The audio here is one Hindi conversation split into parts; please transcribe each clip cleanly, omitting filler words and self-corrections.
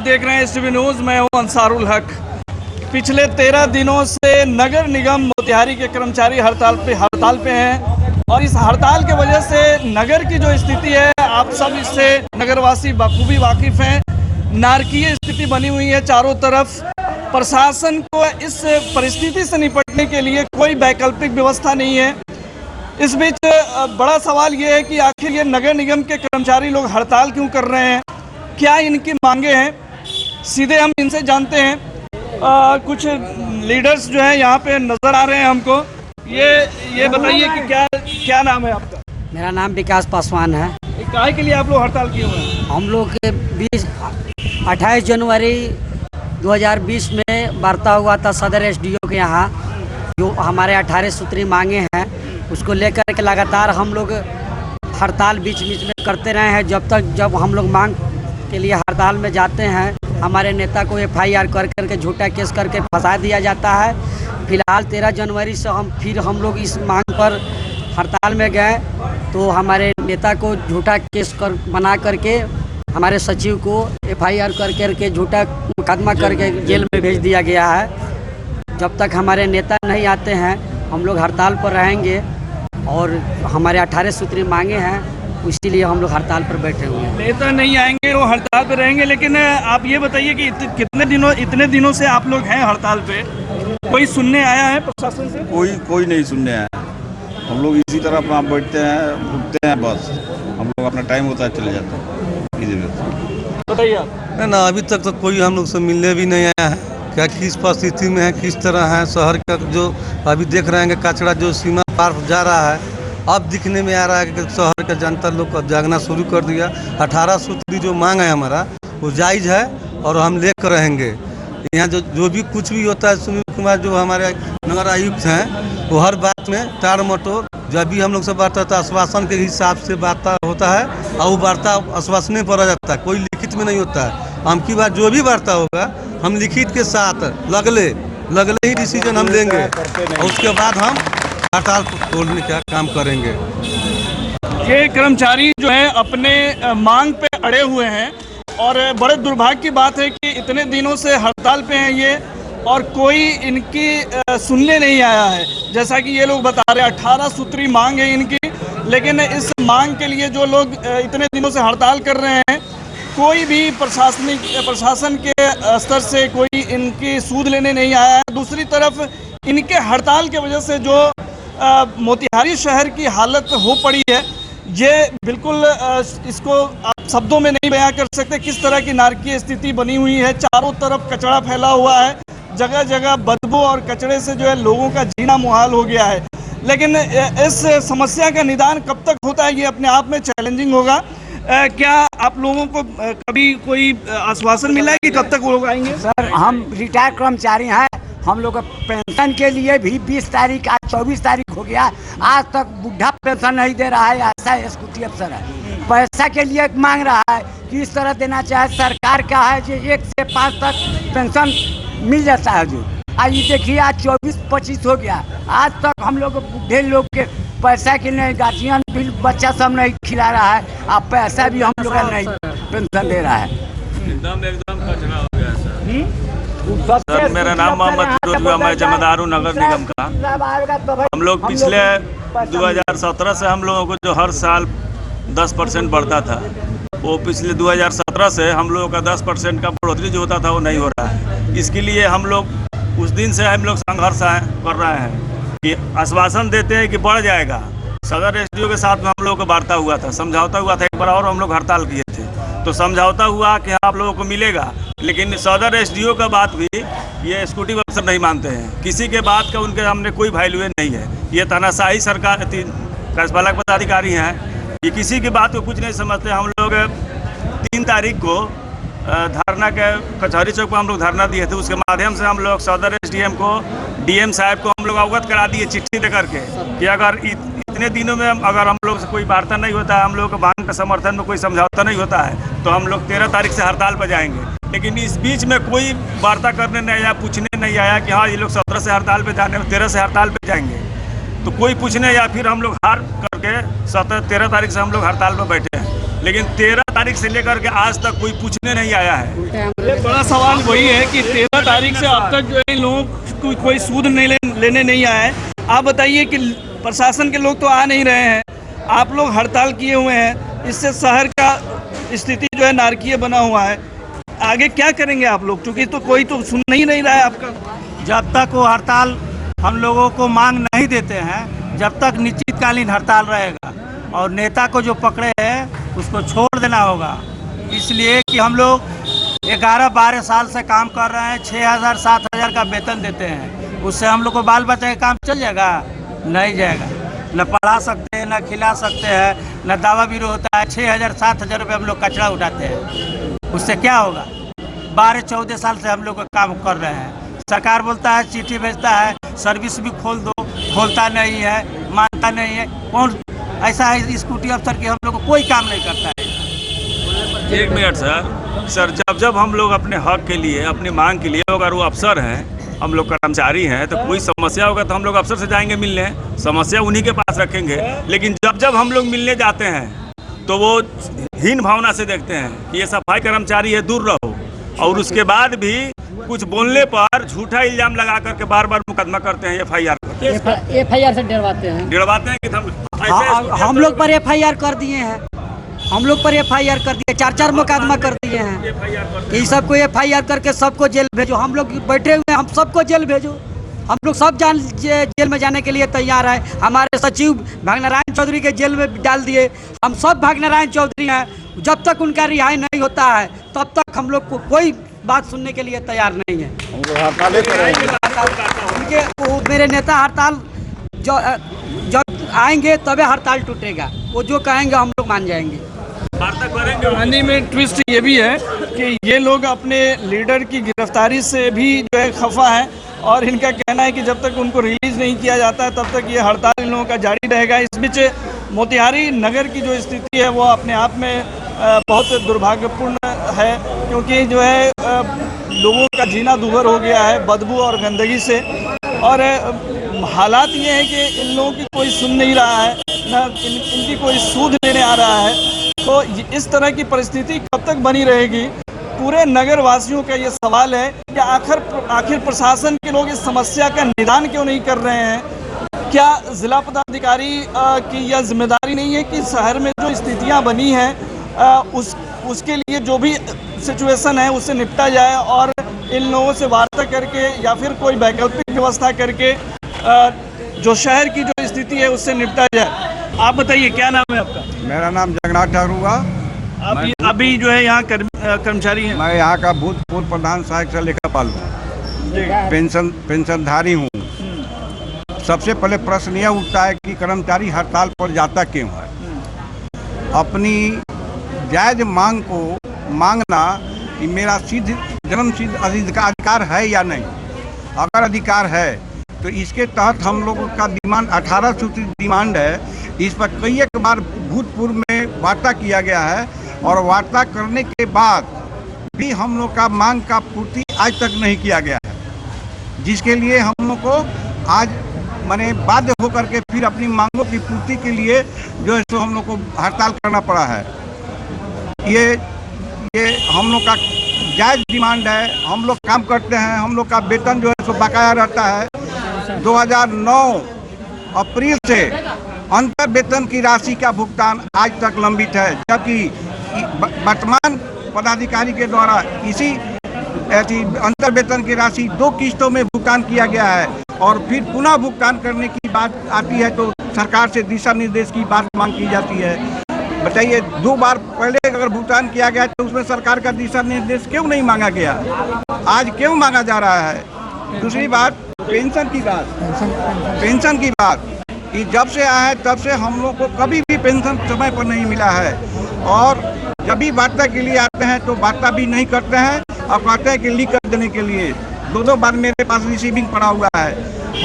देख रहे हैं एसटीवी न्यूज़। मैं हूं अंसारुल हक। पिछले 13 दिनों से नगर निगम मोतिहारी के कर्मचारी हड़ताल पे हैं और इस हड़ताल की वजह से नगर की जो स्थिति है, आप सब इससे नगरवासी बखूबी वाकिफ़ हैं। नारकीय स्थिति बनी हुई है चारों तरफ। प्रशासन को इस परिस्थिति से निपटने के लिए कोई वैकल्पिक व्यवस्था नहीं है। इस बीच बड़ा सवाल ये है कि आखिर ये नगर निगम के कर्मचारी लोग हड़ताल क्यों कर रहे हैं, क्या इनकी मांगे हैं, सीधे हम इनसे जानते हैं। कुछ लीडर्स जो हैं यहाँ पे नज़र आ रहे हैं हमको। ये बताइए कि क्या नाम है आपका? मेरा नाम विकास पासवान है। काहे के लिए आप लोग हड़ताल किए हुए हैं? हम लोग के 28 जनवरी 2020 में वार्ता हुआ था सदर एसडीओ के यहाँ, जो हमारे 18 सूत्री मांगे हैं उसको लेकर के लगातार हम लोग हड़ताल बीच में करते रहे हैं। जब हम लोग मांग के लिए हड़ताल में जाते हैं, हमारे नेता को एफआईआर करके झूठा केस करके फंसा दिया जाता है। फिलहाल 13 जनवरी से हम लोग इस मांग पर हड़ताल में गए तो हमारे नेता को झूठा केस बना करके हमारे सचिव को एफआईआर करके झूठा मुकदमा करके जेल में भेज दिया गया है। जब तक हमारे नेता नहीं आते हैं हम लोग हड़ताल पर रहेंगे और हमारे 18 सूत्री मांगे हैं, इसीलिए हम लोग हड़ताल पर बैठे हुए हैं। नेता नहीं आएंगे वो हड़ताल पर रहेंगे, लेकिन आप ये बताइए कि इतने दिनों से आप लोग हैं हड़ताल पे, कोई सुनने आया है प्रशासन से? कोई नहीं सुनने आया। हम लोग इसी तरह अपना बैठते हैं, उठते हैं, बस हम लोग अपना टाइम होता है चले जाते हैं। बताइए आप। ना अभी तक तो कोई हम लोग से मिलने भी नहीं आया है। क्या किस परिस्थिति में है, किस तरह है शहर का, जो अभी देख रहे हैं कि कचरा जो सीमा पार जा रहा है, अब दिखने में आ रहा है कि शहर का जनता लोग को जागना शुरू कर दिया। 18 सूत्री जो मांग है हमारा वो जायज़ है और हम लेकर रहेंगे। यहाँ जो भी कुछ भी होता है, सुनील कुमार जो हमारे नगर आयुक्त हैं वो हर बात में टार मटोर, जब भी हम लोग से वार्ता होता है आश्वासन के हिसाब से वार्ता होता है और वो वार्ता आश्वासन पर आ जाता है, कोई लिखित में नहीं होता है। हम की बात जो भी वार्ता होगा हम लिखित के साथ लगले ही डिसीजन हम लेंगे और उसके बाद हम हड़ताल तोड़ने का काम करेंगे। ये कर्मचारी जो है अपने मांग पे अड़े हुए हैं और बड़े दुर्भाग्य की बात है कि इतने दिनों से हड़ताल पे हैं ये और कोई इनकी सुनने नहीं आया है। जैसा कि ये लोग बता रहे हैं 18 सूत्री मांग है इनकी, लेकिन इस मांग के लिए जो लोग इतने दिनों से हड़ताल कर रहे हैं, कोई भी प्रशासन के स्तर से कोई इनकी सूद लेने नहीं आया है। दूसरी तरफ इनके हड़ताल की वजह से जो मोतिहारी शहर की हालत हो पड़ी है, ये बिल्कुल इसको आप शब्दों में नहीं बयां कर सकते। किस तरह की नारकीय स्थिति बनी हुई है, चारों तरफ कचरा फैला हुआ है, जगह जगह बदबू और कचरे से जो है लोगों का जीना मुहाल हो गया है। लेकिन इस समस्या का निदान कब तक होता है ये अपने आप में चैलेंजिंग होगा। क्या आप लोगों को कभी कोई आश्वासन मिला है कि कब तक वो लोग आएंगे? सर, हम रिटायर्ड कर्मचारी हैं, हम लोग पेंशन के लिए भी 20 तारीख आज 24 तारीख हो गया, आज तक बुढ़ा पेंशन नहीं दे रहा है। ऐसा एग्जीक्यूटिव अफसर है, पैसा के लिए मांग रहा है कि इस तरह देना चाहे। सरकार का है जो 1 से 5 तक पेंशन मिल जाता है। जो आज देखिए आज 24-25 हो गया, आज तक हम लोग बूढ़े लोग के पैसा के लिए गार्जियन बिल बच्चा सब नहीं खिला रहा है, अब पैसा भी हम लोग का नहीं पेंशन दे रहा है। एकदम कचरा हो गया सर। मेरा नाम मोहम्मद फिरोज हुआ, मैं जमादार हूँ नगर निगम का। हम लोग पिछले 2017 से हम लोगों को जो हर साल 10% बढ़ता था, वो पिछले 2017 से हम लोगों का 10% का बढ़ोतरी जो होता था वो नहीं हो रहा है। इसके लिए हम लोग उस दिन से हम लोग संघर्ष कर रहे हैं कि आश्वासन देते हैं कि बढ़ जाएगा। सदर एसडीओ के साथ में हम लोगों को वार्ता हुआ था, समझौता हुआ था एक बार और हम लोग हड़ताल किए थे, तो समझौता हुआ कि आप लोगों को मिलेगा, लेकिन सदर एसडीओ का बात भी ये एग्जीक्यूटिव अफसर नहीं मानते हैं। किसी के बात का उनके सामने कोई वैल्यू नहीं है। ये तानाशाही सरकार कार्यपालक पदाधिकारी हैं, ये किसी की बात को कुछ नहीं समझते। हम लोग 3 तारीख को धरना के कचहरी चौक पर हम लोग धरना दिए थे, उसके माध्यम से हम लोग सदर एसडीएम को, डीएम साहब को हम लोग अवगत करा दिए चिट्ठी दे करके कि अगर इतने दिनों में अगर हम लोग से कोई वार्ता नहीं होता है, हम लोग के मांग के समर्थन में कोई समझौता नहीं होता है, तो हम लोग 13 तारीख से हड़ताल पर जाएंगे। लेकिन इस बीच में कोई वार्ता करने नहीं आया, पूछने नहीं आया कि हाँ ये लोग 17 से हड़ताल पे जाने, 13 से हड़ताल पे जाएंगे, तो कोई पूछने या फिर हम लोग हार करके 13 तारीख से हम लोग हड़ताल पर बैठे हैं। लेकिन 13 तारीख से लेकर के आज तक कोई पूछने नहीं आया है। ये बड़ा सवाल वही है कि 13 तारीख से अब तक जो है इन लोगों को कोई सूद लेने नहीं आया है। आप बताइए कि प्रशासन के लोग तो आ नहीं रहे हैं, आप लोग हड़ताल किए हुए हैं, इससे शहर का स्थिति जो है नारकीय बना हुआ है। आगे क्या करेंगे आप लोग, क्योंकि तो कोई तो सुन नहीं रहा है आपका। जब तक वो हड़ताल हम लोगों को मांग नहीं देते हैं, जब तक निश्चितकालीन हड़ताल रहेगा और नेता को जो पकड़े हैं उसको छोड़ देना होगा। इसलिए कि हम लोग 11-12 साल से काम कर रहे हैं, 6,000-7,000 का वेतन देते हैं, उससे हम लोग को बाल बच्चे का काम चल जाएगा? नहीं जाएगा। न पढ़ा सकते हैं, न खिला सकते हैं, न दवा बीरो होता है। 6,000-7,000 रुपये हम लोग कचरा उठाते हैं, उससे क्या होगा? 12-14 साल से हम लोग का काम कर रहे हैं। सरकार बोलता है चिट्ठी भेजता है, सर्विस भी खोल दो, खोलता नहीं है, मानता नहीं है। कौन ऐसा है स्कूटी अफसर की हम लोग को कोई काम नहीं करता है। 1 मिनट सर, जब हम लोग अपने हक के लिए, अपनी मांग के लिए, अगर वो अफसर हैं, हम लोग कर्मचारी हैं, तो कोई समस्या होगा तो हम लोग अफसर से जाएंगे मिलने, समस्या उन्हीं के पास रखेंगे। लेकिन जब हम लोग मिलने जाते हैं तो वो हीन भावना से देखते हैं कि ये सफाई कर्मचारी है, दूर रहो। और उसके बाद भी कुछ बोलने पर झूठा इल्जाम लगा करके बार-बार मुकदमा करते हैं, FIR से डरवाते हैं कि हम लोग पर FIR कर दिए हैं, हम लोग पर FIR कर दिए, 4-4 मुकदमा कर दिए हैं कि सबको FIR करके सबको जेल भेजो। हम लोग बैठे हुए हैं, हम सबको जेल भेजो। हम लोग सब जेल में जाने के लिए तैयार है। हमारे सचिव भागनारायण चौधरी के जेल में डाल दिए, हम सब भागनारायण चौधरी हैं। जब तक उनका रिहाई नहीं होता है तब तक हम लोग को कोई बात सुनने के लिए तैयार नहीं है। उनके मेरे नेता हड़ताल जब आएंगे तभी हड़ताल टूटेगा, वो जो कहेंगे हम लोग मान जाएंगे। कहानी में ट्विस्ट ये भी है कि ये लोग अपने लीडर की गिरफ्तारी से भी जो है खफा है और इनका कहना है कि जब तक उनको रिलीज नहीं किया जाता तब तक ये हड़ताल इन लोगों का जारी रहेगा। इस बीच मोतिहारी नगर की जो स्थिति है वो अपने आप में बहुत दुर्भाग्यपूर्ण है, क्योंकि जो है लोगों का जीना दूभर हो गया है बदबू और गंदगी से। और हालात ये है कि इन लोगों की कोई सुन नहीं रहा है, न इनकी कोई सूद लेने आ रहा है। तो इस तरह की परिस्थिति कब तक बनी रहेगी, पूरे नगर वासियों का ये सवाल है कि आखिर प्रशासन के लोग इस समस्या का निदान क्यों नहीं कर रहे हैं। क्या जिला पदाधिकारी की यह जिम्मेदारी नहीं है कि शहर में जो स्थितियां बनी हैं उसके लिए जो भी सिचुएशन है उससे निपटा जाए और इन लोगों से वार्ता करके या फिर कोई वैकल्पिक व्यवस्था करके जो शहर की जो स्थिति है उससे निपटा जाए। आप बताइए क्या नाम है आपका? मेरा नाम जगन्नाथ ठाकुर। आप अभी जो है यहाँ कर्मचारी हैं? मैं यहाँ का भूतपूर्व प्रधान सहायक से लेखापाल हूँ, पेंशनधारी हूँ। सबसे पहले प्रश्न यह उठता है कि कर्मचारी हड़ताल पर जाता क्यों है। अपनी जायज मांग को मांगना कि मेरा जन्म सिद्ध अधिकार है या नहीं। अगर अधिकार है तो इसके तहत हम लोगों का डिमांड 18 सूत्री डिमांड है। इस पर कई एक बार भूतपूर्व में वार्ता किया गया है और वार्ता करने के बाद भी हम लोग का मांग का पूर्ति आज तक नहीं किया गया है, जिसके लिए हम लोग को आज माने बाध्य होकर के फिर अपनी मांगों की पूर्ति के लिए जो है सो हम लोग को हड़ताल करना पड़ा है। ये हम लोग का जायज़ डिमांड है। हम लोग काम करते हैं, हम लोग का वेतन जो है सो बकाया रहता है। 2009 अप्रैल से अंतर वेतन की राशि का भुगतान आज तक लंबित है, जबकि वर्तमान पदाधिकारी के द्वारा इसी अंतर वेतन की राशि 2 किस्तों में भुगतान किया गया है और फिर पुनः भुगतान करने की बात आती है तो सरकार से दिशा निर्देश की बात मांग की जाती है। बताइए, 2 बार पहले अगर भुगतान किया गया तो उसमें सरकार का दिशा निर्देश क्यों नहीं मांगा गया, आज क्यों मांगा जा रहा है। दूसरी बात पेंशन की बात कि जब से आया है तब से हम लोग को कभी भी पेंशन समय पर नहीं मिला है और जब भी वार्ता के लिए आते हैं तो वार्ता भी नहीं करते हैं और कहते हैं कि लीक कर देने के लिए। 2 बार मेरे पास रिसीविंग पड़ा हुआ है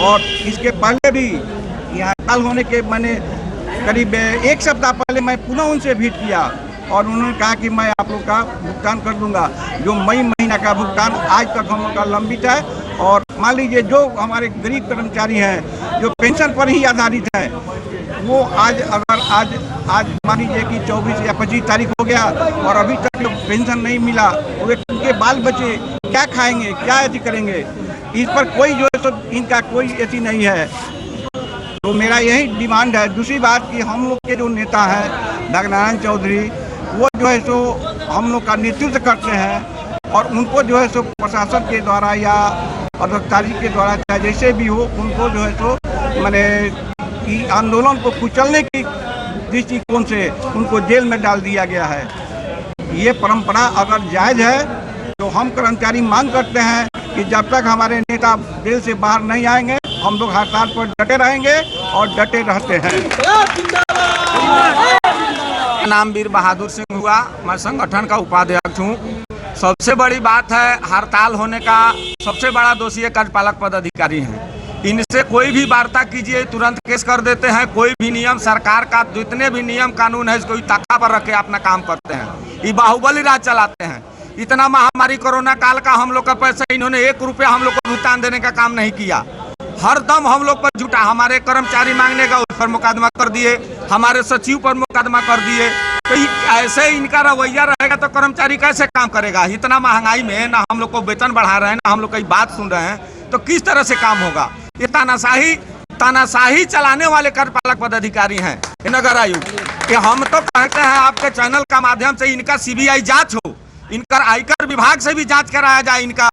और इसके पहले भी यहाँ हड़ताल होने के मैंने करीब 1 सप्ताह पहले मैं पुनः उनसे भेंट किया और उन्होंने कहा कि मैं आप लोग का भुगतान कर दूंगा। जो मई महीना का भुगतान आज तक हम लोग का लंबित है। और मान लीजिए जो हमारे गरीब कर्मचारी हैं जो पेंशन पर ही आधारित हैं, वो आज अगर आज मान लीजिए कि 24 या 25 तारीख हो गया और अभी तक पेंशन नहीं मिला, तो उनके बाल बच्चे क्या खाएंगे, क्या ऐसी करेंगे? इस पर कोई जो है सो इनका कोई ऐसी नहीं है। तो मेरा यही डिमांड है। दूसरी बात कि हम लोग के जो नेता हैं डॉक्टर नारायण चौधरी, वो जो है सो हम लोग का नेतृत्व करते हैं और उनको जो है सो प्रशासन के द्वारा या अधिकारी के द्वारा चाहे जैसे भी हो, उनको जो है सो मैंने आंदोलन को कुचलने की दृष्टिकोण से उनको जेल में डाल दिया गया है। ये परंपरा अगर जायज़ है तो हम कर्मचारी मांग करते हैं कि जब तक हमारे नेता जेल से बाहर नहीं आएंगे, हम लोग हड़ताल पर डटे रहेंगे और डटे रहते हैं। नाम वीर बहादुर सिंह हुआ, मैं संगठन का उपाध्यक्ष हूँ। सबसे बड़ी बात है हड़ताल होने का सबसे बड़ा दोषी है कार्यपालक पदाधिकारी हैं। इनसे कोई भी वार्ता कीजिए तुरंत केस कर देते हैं। कोई भी नियम सरकार का जितने भी नियम कानून है इसको ताका पर रख के अपना काम करते हैं। ये बाहुबली राज चलाते हैं। इतना महामारी कोरोना काल का हम लोग का पैसा इन्होंने 1 रुपया हम लोग को भुगतान देने का काम नहीं किया। हर दम हम लोग पर झूठा, हमारे कर्मचारी मांगने का उस पर मुकदमा कर दिए, हमारे सचिव पर मुकदमा कर दिए। तो ऐसे इनका रवैया रहेगा तो कर्मचारी कैसे काम करेगा? इतना महंगाई में ना हम लोग को वेतन बढ़ा रहे हैं, ना हम लोग की बात सुन रहे हैं, तो किस तरह से काम होगा? ये तानाशाही चलाने वाले कार्यपालक पदाधिकारी हैं नगर आयुक्त। कि हम तो कहते हैं आपके चैनल का माध्यम से इनका CBI जांच हो, इनका आयकर विभाग से भी जांच कराया जाए, इनका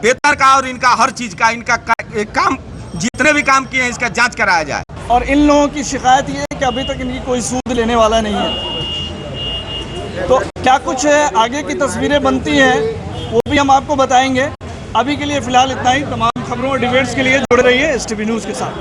वेतन का और इनका हर चीज का, इनका काम जितने भी काम किए हैं इसका जांच कराया जाए। और इन लोगों की शिकायत ये है कि अभी तक इनकी कोई सूद लेने वाला नहीं है। तो क्या कुछ आगे की तस्वीरें बनती हैं वो भी हम आपको बताएंगे। अभी के लिए फिलहाल इतना ही। तमाम खबरों और डिबेट्स के लिए जुड़े रहिए STV न्यूज़ के साथ।